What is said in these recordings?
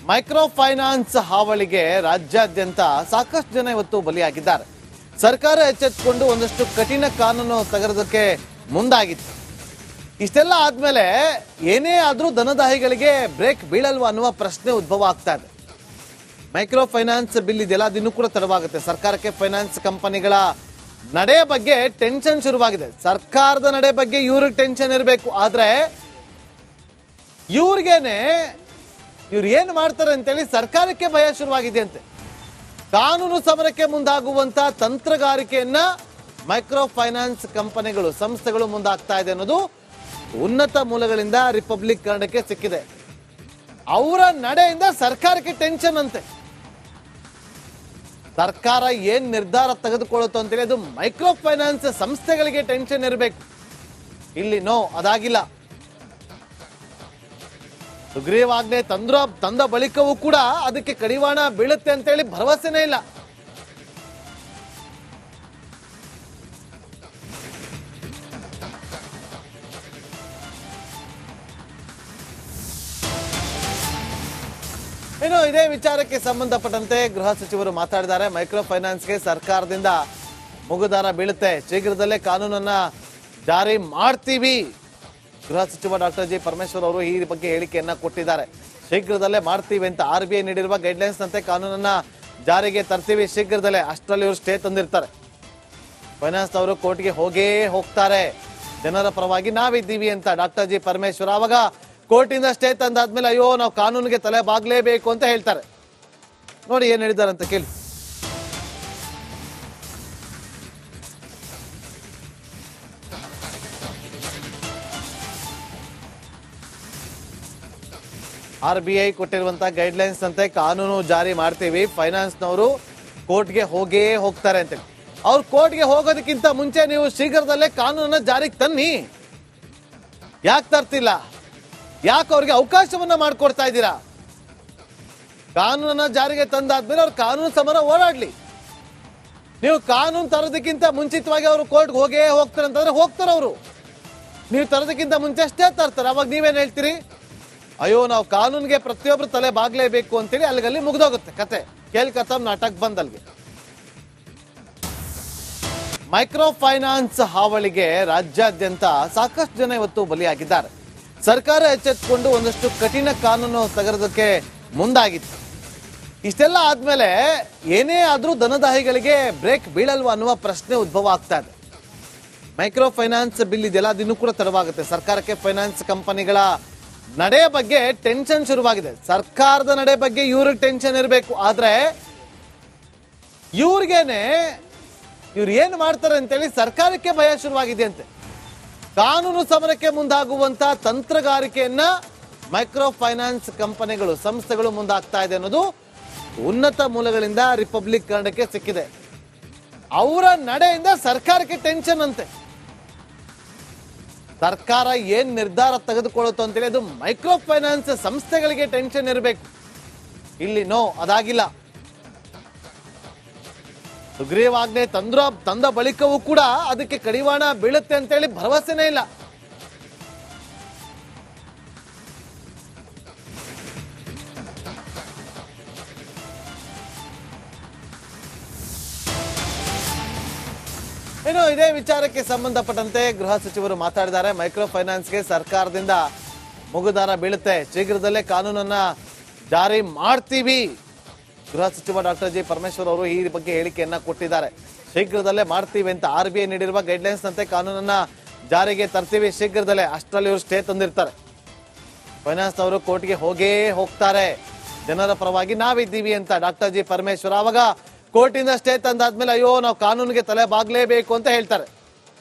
Micro finance ಹಾವಳಿಗೆ ರಾಜ್ಯಾದ್ಯಂತ ಸಾಕಷ್ಟು ಜನ ಇವತ್ತು ಬಲಿಯಾಗಿದ್ದಾರೆ. ಸರ್ಕಾರ ಎಚ್ಚೆತ್ತುಕೊಂಡು ಒಂದಷ್ಟು ಕಠಿಣ ಕಾನೂನು ತೆಗೆದಕ್ಕೆ ಮುಂದಾಗಿತ್ತು. ಇಷ್ಟೆಲ್ಲ ಆದ್ಮೇಲೆ ಏನೇ ಆದ್ರೂ ಧನದಾಹಿಗಳಿಗೆ ಬ್ರೇಕ್ ಬೀಳಲ್ವಾ ಅನ್ನುವ ಪ್ರಶ್ನೆ ಉದ್ಭವ ಆಗ್ತಾ ಇದೆ. ಮೈಕ್ರೋ ಫೈನಾನ್ಸ್ ಬಿಲ್ ಇದೆಲ್ಲ ದಿನೂ ಕೂಡ ತಡವಾಗುತ್ತೆ. ಸರ್ಕಾರಕ್ಕೆ ಫೈನಾನ್ಸ್ ಕಂಪನಿಗಳ ನಡೆ ಬಗ್ಗೆ ಟೆನ್ಷನ್ ಶುರುವಾಗಿದೆ. ಸರ್ಕಾರದ ನಡೆ ಬಗ್ಗೆ ಇವ್ರಿಗೆ ಟೆನ್ಷನ್ ಇರಬೇಕು, ಆದ್ರೆ ಇವ್ರಿಗೇನೆ ಇವ್ರು ಏನ್ ಮಾಡ್ತಾರೆ ಅಂತೇಳಿ ಸರ್ಕಾರಕ್ಕೆ ಭಯ ಶುರುವಾಗಿದೆ ಅಂತೆ. ಕಾನೂನು ಸಮರಕ್ಕೆ ಮುಂದಾಗುವಂತ ತಂತ್ರಗಾರಿಕೆಯನ್ನ ಮೈಕ್ರೋ ಫೈನಾನ್ಸ್ ಕಂಪನಿಗಳು ಸಂಸ್ಥೆಗಳು ಮುಂದಾಗ್ತಾ ಇದೆ ಅನ್ನೋದು ಉನ್ನತ ಮೂಲಗಳಿಂದ ರಿಪಬ್ಲಿಕ್ ಕನ್ನಡಕ್ಕೆ ಸಿಕ್ಕಿದೆ. ಅವರ ನಡೆಯಿಂದ ಸರ್ಕಾರಕ್ಕೆ ಟೆನ್ಷನ್ ಅಂತೆ. ಸರ್ಕಾರ ಏನ್ ನಿರ್ಧಾರ ತೆಗೆದುಕೊಳ್ಳುತ್ತೋ ಅಂತೇಳಿ ಅದು ಮೈಕ್ರೋ ಫೈನಾನ್ಸ್ ಸಂಸ್ಥೆಗಳಿಗೆ ಟೆನ್ಷನ್ ಇರಬೇಕು. ಇಲ್ಲಿ ಅದಾಗಿಲ್ಲ. ಸುಗ್ರೀವಾಜ್ಞೆ ತಂದ ಬಳಿಕವೂ ಕೂಡ ಅದಕ್ಕೆ ಕಡಿವಾಣ ಬೀಳುತ್ತೆ ಅಂತೇಳಿ ಭರವಸೆನೇ ಇಲ್ಲ. ಇನ್ನು ಇದೇ ವಿಚಾರಕ್ಕೆ ಸಂಬಂಧಪಟ್ಟಂತೆ ಗೃಹ ಸಚಿವರು ಮಾತಾಡಿದ್ದಾರೆ. ಮೈಕ್ರೋ ಫೈನಾನ್ಸ್ಗೆ ಸರ್ಕಾರದಿಂದ ಮುಗುದಾರ ಬೀಳುತ್ತೆ, ಶೀಘ್ರದಲ್ಲೇ ಕಾನೂನನ್ನ ಜಾರಿ ಮಾಡ್ತೀವಿ. ಗೃಹ ಸಚಿವ ಡಾಕ್ಟರ್ ಜಿ ಪರಮೇಶ್ವರ್ ಅವರು ಈ ಬಗ್ಗೆ ಹೇಳಿಕೆಯನ್ನ ಕೊಟ್ಟಿದ್ದಾರೆ. ಶೀಘ್ರದಲ್ಲೇ ಮಾಡ್ತೀವಿ ಅಂತ RBI ನೀಡಿರುವ ಗೈಡ್ಲೈನ್ಸ್ ನಂತೆ ಕಾನೂನನ್ನ ಜಾರಿಗೆ ತರ್ತೀವಿ ಶೀಘ್ರದಲ್ಲೇ. ಅಷ್ಟರಲ್ಲಿ ಇವರು ಸ್ಟೇ ತಂದಿರ್ತಾರೆ. ಫೈನಾನ್ಸ್ ಅವರು ಕೋರ್ಟ್ಗೆ ಹೋಗ್ತಾರೆ, ಜನರ ಪರವಾಗಿ ನಾವಿದ್ದೀವಿ ಅಂತ ಡಾಕ್ಟರ್ ಜಿ ಪರಮೇಶ್ವರ್. ಆವಾಗ ಕೋರ್ಟಿಂದ ಸ್ಟೇ ತಂದಾದ್ಮೇಲೆ ಅಯ್ಯೋ ನಾವು ಕಾನೂನಿಗೆ ತಲೆ ಬಾಗ್ಲೇಬೇಕು ಅಂತ ಹೇಳ್ತಾರೆ. ನೋಡಿ ಏನ್ ಹೇಳಿದ್ದಾರೆ ಅಂತ ಕೇಳಿ. RBI ಕೊಟ್ಟಿರುವಂತಹ ಗೈಡ್ಲೈನ್ಸ್ ಅಂತೆ ಕಾನೂನು ಜಾರಿ ಮಾಡ್ತೀವಿ, ಫೈನಾನ್ಸ್ನವರು ಕೋರ್ಟ್ಗೆ ಹೋಗ್ತಾರೆ ಅಂತ. ಅವ್ರು ಕೋರ್ಟ್ಗೆ ಹೋಗೋದಕ್ಕಿಂತ ಮುಂಚೆ ನೀವು ಶೀಘ್ರದಲ್ಲೇ ಕಾನೂನನ್ನ ಜಾರಿಗೆ ತನ್ನಿ. ಯಾಕೆ ತರ್ತಿಲ್ಲ? ಯಾಕೆ ಅವ್ರಿಗೆ ಅವಕಾಶವನ್ನ ಮಾಡ್ಕೊಡ್ತಾ ಇದ್ದೀರಾ? ಕಾನೂನನ್ನ ಜಾರಿಗೆ ತಂದಾದ್ಮೇಲೆ ಅವ್ರು ಕಾನೂನು ಸಮರ ಓಡಾಡ್ಲಿ. ನೀವು ಕಾನೂನು ತರೋದಕ್ಕಿಂತ ಮುಂಚಿತವಾಗಿ ಅವರು ಕೋರ್ಟ್ಗೆ ಹೋಗ್ತಾರೆ ಅಂತಂದ್ರೆ ಹೋಗ್ತಾರೆ ಅವರು. ನೀವು ತರೋದಕ್ಕಿಂತ ಮುಂಚೆ ಅಷ್ಟೇ ತರ್ತಾರೆ. ಅವಾಗ ನೀವೇನ್ ಹೇಳ್ತೀರಿ? ಅಯ್ಯೋ ನಾವು ಕಾನೂನಿಗೆ ಪ್ರತಿಯೊಬ್ರು ತಲೆ ಬಾಗ್ಲೇಬೇಕು ಅಂತೇಳಿ ಅಲ್ಲಿಗಲ್ಲಿ ಮುಗ್ದೋಗುತ್ತೆ ಕತೆ. ಕೇಳ್ಕತ್ತಮ್ ನಾಟಕ ಬಂದಲ್ಗೆ. ಮೈಕ್ರೋ ಫೈನಾನ್ಸ್ ಹಾವಳಿಗೆ ರಾಜ್ಯಾದ್ಯಂತ ಸಾಕಷ್ಟು ಜನ ಇವತ್ತು ಬಲಿಯಾಗಿದ್ದಾರೆ. ಸರ್ಕಾರ ಎಚ್ಚೆತ್ತುಕೊಂಡು ಒಂದಷ್ಟು ಕಠಿಣ ಕಾನೂನು ತೆಗೆದಕ್ಕೆ ಮುಂದಾಗಿತ್ತು. ಇಷ್ಟೆಲ್ಲ ಆದ್ಮೇಲೆ ಏನೇ ಆದ್ರೂ ಧನದಾಹಿಗಳಿಗೆ ಬ್ರೇಕ್ ಬೀಳಲ್ವಾ ಅನ್ನುವ ಪ್ರಶ್ನೆ ಉದ್ಭವ ಆಗ್ತಾ ಇದೆ. ಮೈಕ್ರೋ ಫೈನಾನ್ಸ್ ಬಿಲ್ ಇದೆಲ್ಲ ದಿನೂ ಕೂಡ ತಡವಾಗುತ್ತೆ. ಸರ್ಕಾರಕ್ಕೆ ಫೈನಾನ್ಸ್ ಕಂಪನಿಗಳ ನಡೆ ಬಗ್ಗೆ ಟೆನ್ಷನ್ ಶುರುವಾಗಿದೆ. ಸರ್ಕಾರದ ನಡೆ ಬಗ್ಗೆ ಇವ್ರಿಗೆ ಟೆನ್ಷನ್ ಇರಬೇಕು, ಆದ್ರೆ ಇವ್ರಿಗೇನೆ ಇವ್ರು ಏನ್ ಮಾಡ್ತಾರೆ ಅಂತೇಳಿ ಸರ್ಕಾರಕ್ಕೆ ಭಯ ಶುರುವಾಗಿದೆ ಅಂತೆ. ಕಾನೂನು ಸಮರಕ್ಕೆ ಮುಂದಾಗುವಂತ ತಂತ್ರಗಾರಿಕೆಯನ್ನ ಮೈಕ್ರೋ ಫೈನಾನ್ಸ್ ಕಂಪನಿಗಳು ಸಂಸ್ಥೆಗಳು ಮುಂದಾಗ್ತಾ ಇದೆ ಅನ್ನೋದು ಉನ್ನತ ಮೂಲಗಳಿಂದ ರಿಪಬ್ಲಿಕ್ ಕನ್ನಡಕ್ಕೆ ಸಿಕ್ಕಿದೆ. ಅವರ ನಡೆಯಿಂದ ಸರ್ಕಾರಕ್ಕೆ ಟೆನ್ಷನ್ ಅಂತೆ. ಸರ್ಕಾರ ಏನ್ ನಿರ್ಧಾರ ತೆಗೆದುಕೊಳ್ಳುತ್ತೋ ಅಂತೇಳಿ ಅದು ಮೈಕ್ರೋ ಫೈನಾನ್ಸ್ ಸಂಸ್ಥೆಗಳಿಗೆ ಟೆನ್ಷನ್ ಇರಬೇಕು. ಇಲ್ಲಿ ಅದಾಗಿಲ್ಲ. ಸುಗ್ರೀವಾಜ್ಞೆ ತಂದ ಬಳಿಕವೂ ಕೂಡ ಅದಕ್ಕೆ ಕಡಿವಾಣ ಬೀಳುತ್ತೆ ಅಂತೇಳಿ ಭರವಸೆನೇ ಇಲ್ಲ. ಇನ್ನು ಇದೇ ವಿಚಾರಕ್ಕೆ ಸಂಬಂಧಪಟ್ಟಂತೆ ಗೃಹ ಸಚಿವರು ಮಾತಾಡಿದ್ದಾರೆ. ಮೈಕ್ರೋ ಫೈನಾನ್ಸ್ಗೆ ಸರ್ಕಾರದಿಂದ ಮುಗುದಾರ ಬೀಳುತ್ತೆ, ಶೀಘ್ರದಲ್ಲೇ ಕಾನೂನನ್ನ ಜಾರಿ ಮಾಡ್ತೀವಿ. ಗೃಹ ಸಚಿವ ಡಾಕ್ಟರ್ ಜಿ ಪರಮೇಶ್ವರ್ ಅವರು ಈ ಬಗ್ಗೆ ಹೇಳಿಕೆಯನ್ನ ಕೊಟ್ಟಿದ್ದಾರೆ. ಶೀಘ್ರದಲ್ಲೇ ಮಾಡ್ತೀವಿ ಅಂತ RBI ನೀಡಿರುವ ಗೈಡ್ಲೈನ್ಸ್ ನಂತೆ ಕಾನೂನನ್ನ ಜಾರಿಗೆ ತರ್ತೀವಿ ಶೀಘ್ರದಲ್ಲೇ. ಅಷ್ಟರಲ್ಲಿ ಇವರು ಸ್ಟೇ ತಂದಿರ್ತಾರೆ. ಫೈನಾನ್ಸ್ ಅವರು ಕೋರ್ಟ್ಗೆ ಹೋಗ್ತಾರೆ, ಜನರ ಪರವಾಗಿ ನಾವಿದ್ದೀವಿ ಅಂತ ಡಾಕ್ಟರ್ ಜಿ ಪರಮೇಶ್ವರ್. ಆವಾಗ ಕೋರ್ಟಿಂದ ಸ್ಟೇ ತಂದಾದ್ಮೇಲೆ ಅಯ್ಯೋ ನಾವು ಕಾನೂನಿಗೆ ತಲೆ ಬಾಗ್ಲೇಬೇಕು ಅಂತ ಹೇಳ್ತಾರೆ.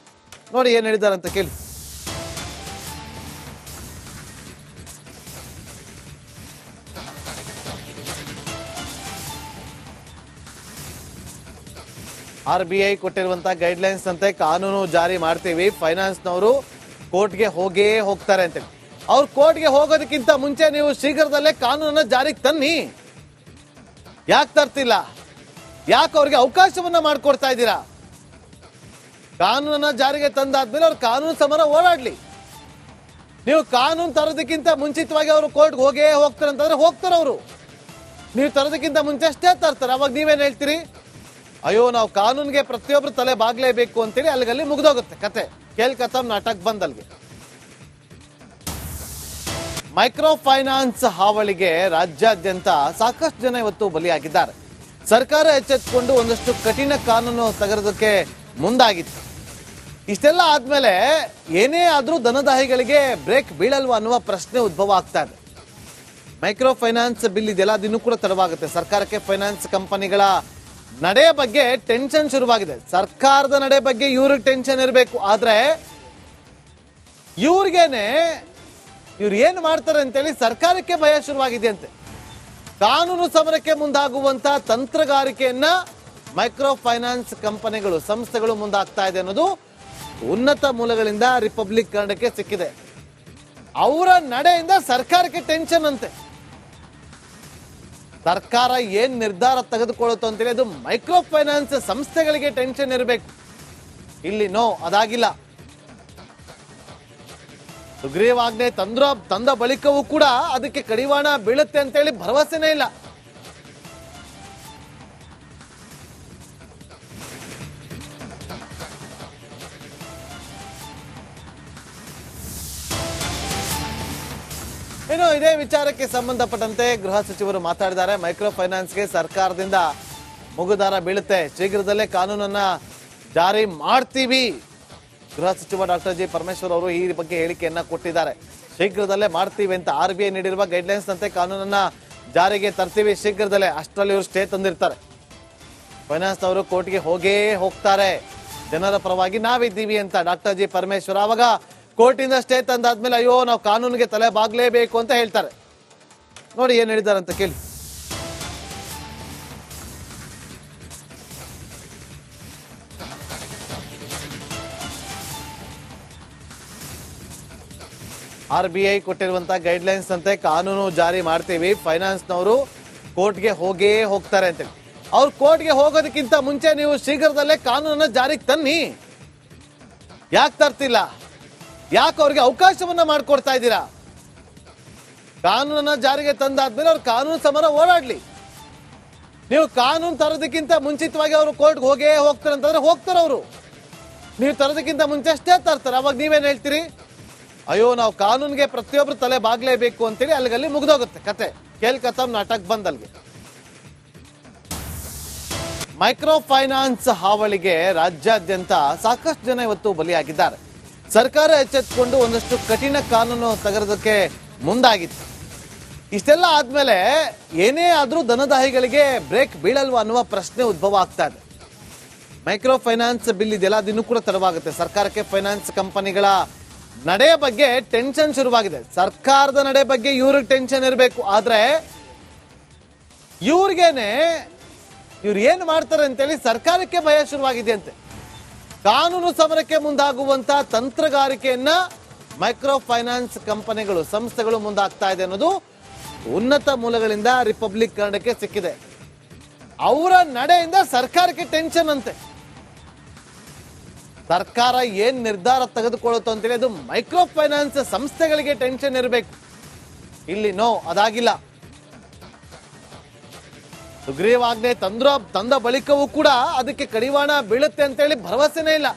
ನೋಡಿ ಏನ್ ಹೇಳಿದ್ದಾರೆ ಅಂತ ಕೇಳಿ. RBI ಕೊಟ್ಟಿರುವಂತಹ ಗೈಡ್ಲೈನ್ಸ್ ಅಂತೆ ಕಾನೂನು ಜಾರಿ ಮಾಡ್ತೀವಿ, ಫೈನಾನ್ಸ್ನವರು ಕೋರ್ಟ್ಗೆ ಹೋಗ್ತಾರೆ ಅಂತ. ಅವ್ರು ಕೋರ್ಟ್ಗೆ ಹೋಗೋದಕ್ಕಿಂತ ಮುಂಚೆ ನೀವು ಶೀಘ್ರದಲ್ಲೇ ಕಾನೂನನ್ನ ಜಾರಿಗೆ ತನ್ನಿ. ಯಾಕೆ ತರ್ತಿಲ್ಲ? ಯಾಕೆ ಅವ್ರಿಗೆ ಅವಕಾಶವನ್ನ ಮಾಡ್ಕೊಡ್ತಾ ಇದ್ದೀರಾ? ಕಾನೂನನ್ನ ಜಾರಿಗೆ ತಂದಾದ್ಮೇಲೆ ಅವ್ರು ಕಾನೂನು ಸಮರ ಓಡಾಡ್ಲಿ. ನೀವು ಕಾನೂನು ತರೋದಕ್ಕಿಂತ ಮುಂಚಿತವಾಗಿ ಅವರು ಕೋರ್ಟ್ಗೆ ಹೋಗ್ತಾರೆ ಅಂತಂದ್ರೆ ಹೋಗ್ತಾರೆ ಅವರು. ನೀವು ತರೋದಕ್ಕಿಂತ ಮುಂಚೆ ಅಷ್ಟೇ ತರ್ತಾರೆ. ಅವಾಗ ನೀವೇನ್ ಹೇಳ್ತೀರಿ? ಅಯ್ಯೋ ನಾವು ಕಾನೂನಿಗೆ ಪ್ರತಿಯೊಬ್ರು ತಲೆ ಬಾಗ್ಲೇಬೇಕು ಅಂತೇಳಿ ಅಲ್ಲಿಗಲ್ಲಿ ಮುಗ್ದೋಗುತ್ತೆ ಕತೆ. ಕೇಲ್ ಕಥಮ್ ನಾಟಕ ಬಂದಲ್ಗೆ. ಮೈಕ್ರೋ ಫೈನಾನ್ಸ್ ಹಾವಳಿಗೆ ರಾಜ್ಯಾದ್ಯಂತ ಸಾಕಷ್ಟು ಜನ ಇವತ್ತು ಬಲಿಯಾಗಿದ್ದಾರೆ. ಸರ್ಕಾರ ಎಚ್ಚೆತ್ತುಕೊಂಡು ಒಂದಷ್ಟು ಕಠಿಣ ಕಾನೂನು ತೆಗೆದಕ್ಕೆ ಮುಂದಾಗಿತ್ತು. ಇಷ್ಟೆಲ್ಲ ಆದ್ಮೇಲೆ ಏನೇ ಆದ್ರೂ ಧನದಾಹಿಗಳಿಗೆ ಬ್ರೇಕ್ ಬೀಳಲ್ವಾ ಅನ್ನುವ ಪ್ರಶ್ನೆ ಉದ್ಭವ ಆಗ್ತಾ ಇದೆ. ಮೈಕ್ರೋ ಫೈನಾನ್ಸ್ ಬಿಲ್ ಇದೆಲ್ಲ ದಿನೂ ಕೂಡ ತಡವಾಗುತ್ತೆ. ಸರ್ಕಾರಕ್ಕೆ ಫೈನಾನ್ಸ್ ಕಂಪನಿಗಳ ನಡೆ ಬಗ್ಗೆ ಟೆನ್ಷನ್ ಶುರುವಾಗಿದೆ. ಸರ್ಕಾರದ ನಡೆ ಬಗ್ಗೆ ಇವ್ರಿಗೆ ಟೆನ್ಷನ್ ಇರಬೇಕು, ಆದ್ರೆ ಇವ್ರಿಗೇನೆ ಇವ್ರು ಏನು ಮಾಡ್ತಾರೆ ಅಂತೇಳಿ ಸರ್ಕಾರಕ್ಕೆ ಭಯ ಶುರುವಾಗಿದೆಯಂತೆ. ಕಾನೂನು ಸಮರಕ್ಕೆ ಮುಂದಾಗುವಂತ ತಂತ್ರಗಾರಿಕೆಯನ್ನ ಮೈಕ್ರೋ ಫೈನಾನ್ಸ್ ಕಂಪನಿಗಳು ಸಂಸ್ಥೆಗಳು ಮುಂದಾಗ್ತಾ ಇದೆ ಅನ್ನೋದು ಉನ್ನತ ಮೂಲಗಳಿಂದ ರಿಪಬ್ಲಿಕ್ ಕನ್ನಡಕ್ಕೆ ಸಿಕ್ಕಿದೆ. ಅವರ ನಡೆಯಿಂದ ಸರ್ಕಾರಕ್ಕೆ ಟೆನ್ಷನ್ ಅಂತೆ. ಸರ್ಕಾರ ಏನ್ ನಿರ್ಧಾರ ತೆಗೆದುಕೊಳ್ಳುತ್ತೋ ಅಂತೇಳಿ ಅದು ಮೈಕ್ರೋ ಫೈನಾನ್ಸ್ ಸಂಸ್ಥೆಗಳಿಗೆ ಟೆನ್ಷನ್ ಇರಬೇಕು. ಇಲ್ಲಿ ನೋ, ಅದಾಗಿಲ್ಲ. ಸುಗ್ರೀವಾಜ್ಞೆ ತಂದ ಬಳಿಕವೂ ಕೂಡ ಅದಕ್ಕೆ ಕಡಿವಾಣ ಬೀಳುತ್ತೆ ಅಂತೇಳಿ ಭರವಸೆನೇ ಇಲ್ಲ. ಇನ್ನು ಇದೇ ವಿಚಾರಕ್ಕೆ ಸಂಬಂಧಪಟ್ಟಂತೆ ಗೃಹ ಸಚಿವರು ಮಾತಾಡಿದ್ದಾರೆ. ಮೈಕ್ರೋ ಫೈನಾನ್ಸ್ಗೆ ಸರ್ಕಾರದಿಂದ ಮುಗುದಾರ ಬೀಳುತ್ತೆ, ಶೀಘ್ರದಲ್ಲೇ ಕಾನೂನನ್ನ ಜಾರಿ ಮಾಡ್ತೀವಿ. ಗೃಹ ಸಚಿವ ಡಾಕ್ಟರ್ ಜಿ ಪರಮೇಶ್ವರ್ ಅವರು ಈ ಬಗ್ಗೆ ಹೇಳಿಕೆಯನ್ನ ಕೊಟ್ಟಿದ್ದಾರೆ. ಶೀಘ್ರದಲ್ಲೇ ಮಾಡ್ತೀವಿ ಅಂತ RBI ನೀಡಿರುವ ಗೈಡ್ಲೈನ್ಸ್ ನಂತೆ ಕಾನೂನನ್ನ ಜಾರಿಗೆ ತರ್ತೀವಿ ಶೀಘ್ರದಲ್ಲೇ. ಅಷ್ಟರಲ್ಲಿ ಇವರು ಸ್ಟೇ ತಂದಿರ್ತಾರೆ. ಫೈನಾನ್ಸ್ ಅವರು ಕೋರ್ಟ್ಗೆ ಹೋಗ್ತಾರೆ, ಜನರ ಪರವಾಗಿ ನಾವಿದ್ದೀವಿ ಅಂತ ಡಾಕ್ಟರ್ ಜಿ ಪರಮೇಶ್ವರ್. ಆವಾಗ ಕೋರ್ಟಿಂದ ಸ್ಟೇ ತಂದಾದ್ಮೇಲೆ ಅಯ್ಯೋ ನಾವು ಕಾನೂನಿಗೆ ತಲೆ ಬಾಗ್ಲೇಬೇಕು ಅಂತ ಹೇಳ್ತಾರೆ. ನೋಡಿ ಏನ್ ಹೇಳಿದ್ದಾರೆ ಅಂತ ಕೇಳಿ. RBI ಕೊಟ್ಟಿರುವಂತಹ ಗೈಡ್ಲೈನ್ಸ್ ಅಂತೆ ಕಾನೂನು ಜಾರಿ ಮಾಡ್ತೀವಿ, ಫೈನಾನ್ಸ್ನವರು ಕೋರ್ಟ್ಗೆ ಹೋಗ್ತಾರೆ ಅಂತೇಳಿ. ಅವ್ರು ಕೋರ್ಟ್ಗೆ ಹೋಗೋದಕ್ಕಿಂತ ಮುಂಚೆ ನೀವು ಶೀಘ್ರದಲ್ಲೇ ಕಾನೂನನ್ನ ಜಾರಿಗೆ ತನ್ನಿ. ಯಾಕೆ ತರ್ತಿಲ್ಲ? ಯಾಕೆ ಅವ್ರಿಗೆ ಅವಕಾಶವನ್ನ ಮಾಡ್ಕೊಡ್ತಾ ಇದ್ದೀರಾ? ಕಾನೂನನ್ನ ಜಾರಿಗೆ ತಂದಾದ್ಮೇಲೆ ಅವ್ರು ಕಾನೂನು ಸಮರ ಓಡಾಡ್ಲಿ. ನೀವು ಕಾನೂನು ತರೋದಕ್ಕಿಂತ ಮುಂಚಿತವಾಗಿ ಅವರು ಕೋರ್ಟ್ಗೆ ಹೋಗ್ತಾರೆ ಅಂತಂದ್ರೆ ಹೋಗ್ತಾರೆ ಅವರು. ನೀವು ತರೋದಕ್ಕಿಂತ ಮುಂಚೆ ಅಷ್ಟೇ ತರ್ತಾರೆ. ಅವಾಗ ನೀವೇನ್ ಹೇಳ್ತೀರಿ? ಅಯ್ಯೋ ನಾವು ಕಾನೂನಿಗೆ ಪ್ರತಿಯೊಬ್ರು ತಲೆ ಬಾಗ್ಲೇಬೇಕು ಅಂತೇಳಿ ಅಲ್ಲಿಗಲ್ಲಿ ಮುಗ್ದೋಗುತ್ತೆ ಕತೆ. ಕೇಲ್ ಕಥಮ್ ನಾಟಕ ಬಂದಲ್ಗೆ. ಮೈಕ್ರೋ ಫೈನಾನ್ಸ್ ಹಾವಳಿಗೆ ರಾಜ್ಯಾದ್ಯಂತ ಸಾಕಷ್ಟು ಜನ ಇವತ್ತು ಬಲಿಯಾಗಿದ್ದಾರೆ. ಸರ್ಕಾರ ಎಚ್ಚೆತ್ತುಕೊಂಡು ಒಂದಷ್ಟು ಕಠಿಣ ಕಾನೂನು ತೆಗೆದಕ್ಕೆ ಮುಂದಾಗಿತ್ತು. ಇಷ್ಟೆಲ್ಲ ಆದ್ಮೇಲೆ ಏನೇ ಆದ್ರೂ ಧನದಾಹಿಗಳಿಗೆ ಬ್ರೇಕ್ ಬೀಳಲ್ವಾ ಅನ್ನುವ ಪ್ರಶ್ನೆ ಉದ್ಭವ ಆಗ್ತಾ ಇದೆ. ಮೈಕ್ರೋ ಫೈನಾನ್ಸ್ ಬಿಲ್ ಇದೆಲ್ಲ ದಿನೂ ಕೂಡ ತಡವಾಗುತ್ತೆ. ಸರ್ಕಾರಕ್ಕೆ ಫೈನಾನ್ಸ್ ಕಂಪನಿಗಳ ನಡೆ ಬಗ್ಗೆ ಟೆನ್ಷನ್ ಶುರುವಾಗಿದೆ. ಸರ್ಕಾರದ ನಡೆ ಬಗ್ಗೆ ಇವ್ರಿಗೆ ಟೆನ್ಷನ್ ಇರಬೇಕು, ಆದ್ರೆ ಇವ್ರಿಗೇನೆ ಇವ್ರು ಏನು ಮಾಡ್ತಾರೆ ಅಂತೇಳಿ ಸರ್ಕಾರಕ್ಕೆ ಭಯ ಶುರುವಾಗಿದೆಯಂತೆ. ಕಾನೂನು ಸಮರಕ್ಕೆ ಮುಂದಾಗುವಂತ ತಂತ್ರಗಾರಿಕೆಯನ್ನ ಮೈಕ್ರೋ ಫೈನಾನ್ಸ್ ಕಂಪನಿಗಳು ಸಂಸ್ಥೆಗಳು ಮುಂದಾಗ್ತಾ ಇದೆ ಅನ್ನೋದು ಉನ್ನತ ಮೂಲಗಳಿಂದ ರಿಪಬ್ಲಿಕ್ ಕನ್ನಡಕ್ಕೆ ಸಿಕ್ಕಿದೆ. ಅವರ ನಡೆಯಿಂದ ಸರ್ಕಾರಕ್ಕೆ ಟೆನ್ಷನ್ ಅಂತೆ. ಸರ್ಕಾರ ಏನ್ ನಿರ್ಧಾರ ತೆಗೆದುಕೊಳ್ಳುತ್ತೋ ಅಂತೇಳಿ ಅದು ಮೈಕ್ರೋ ಫೈನಾನ್ಸ್ ಸಂಸ್ಥೆಗಳಿಗೆ ಟೆನ್ಷನ್ ಇರಬೇಕು. ಇಲ್ಲಿ ನೋ, ಅದಾಗಿಲ್ಲ. ಸುಗ್ರೀವಾಜ್ಞೆ ತಂದ ಬಳಿಕವೂ ಕೂಡ ಅದಕ್ಕೆ ಕಡಿವಾಣ ಬೀಳುತ್ತೆ ಅಂತೇಳಿ ಭರವಸೆನೇ ಇಲ್ಲ.